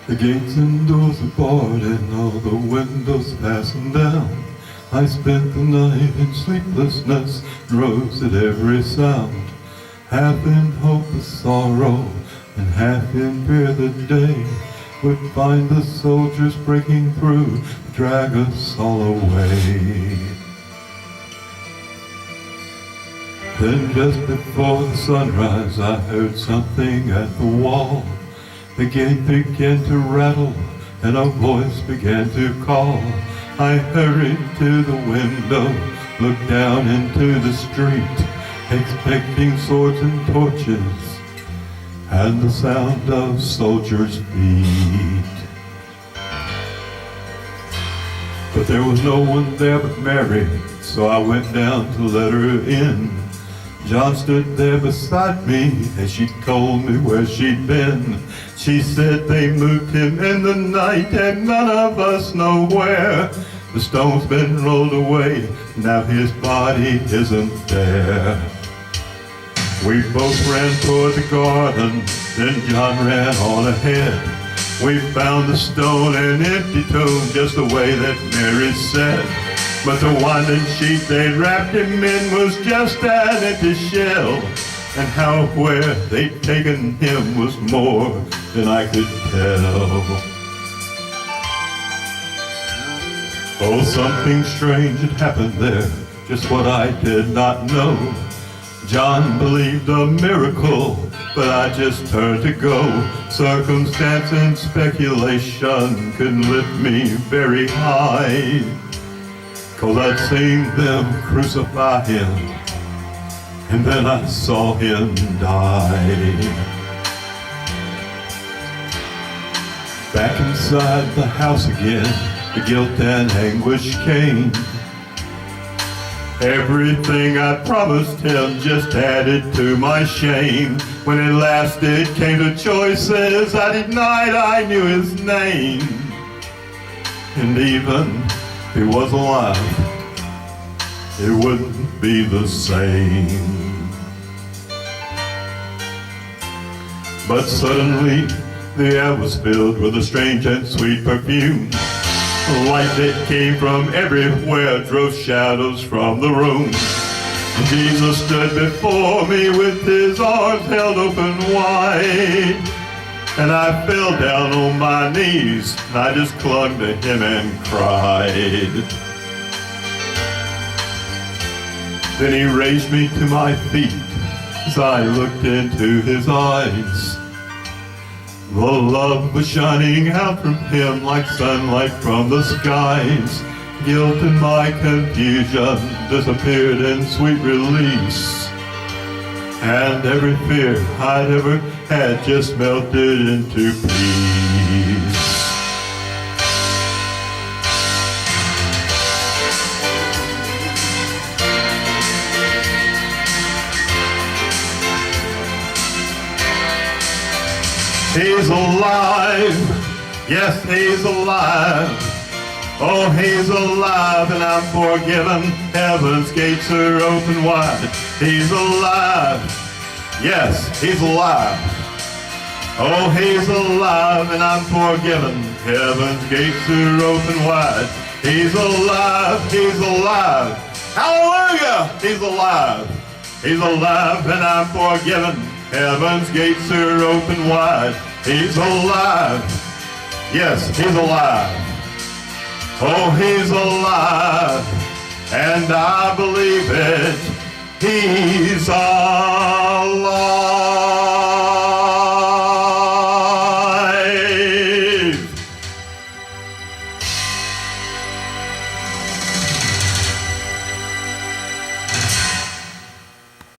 The gates and doors are barred and all the windows fastened down. I spent the night in sleeplessness, rose at every sound, half in hope of sorrow and half in fear that day would find the soldiers breaking through to drag us all away. Then just before the sunrise I heard something at the wall. The gate began to rattle and a voice began to call. I hurried to the window, looked down into the street, expecting swords and torches and the sound of soldiers' feet. But there was no one there but Mary, so I went down to let her in. John stood there beside me as she told me where she'd been. She said they moved him in the night and none of us know where. The stone's been rolled away, now his body isn't there. We both ran toward the garden, then John ran on ahead. We found the stone and empty tomb just the way that Mary said. But the winding sheet they wrapped him in was just an empty shell. And how where they'd taken him was more than I could tell. Oh, something strange had happened there, just what I did not know. John believed a miracle, but I just turned to go. Circumstance and speculation couldn't lift me very high, 'cause I'd seen them crucify him, and then I saw him die. Back inside the house again, the guilt and anguish came. Everything I promised him just added to my shame. When at last it came to choices, I denied I knew his name. And even if he was alive, it wouldn't be the same. But suddenly the air was filled with a strange and sweet perfume. The light that came from everywhere drove shadows from the room. And Jesus stood before me with his arms held open wide. And I fell down on my knees, and I just clung to him and cried. Then he raised me to my feet as I looked into his eyes. The love was shining out from him like sunlight from the skies. Guilt and my confusion disappeared in sweet release. And every fear I'd ever had just melted into peace. He's alive, yes, he's alive. Oh, he's alive and I'm forgiven. Heaven's gates are open wide. He's alive, yes, he's alive. Oh, he's alive and I'm forgiven. Heaven's gates are open wide. He's alive, he's alive. Hallelujah, he's alive. He's alive and I'm forgiven. Heaven's gates are open wide. He's alive. Yes, he's alive. Oh, he's alive. And I believe it. He's alive.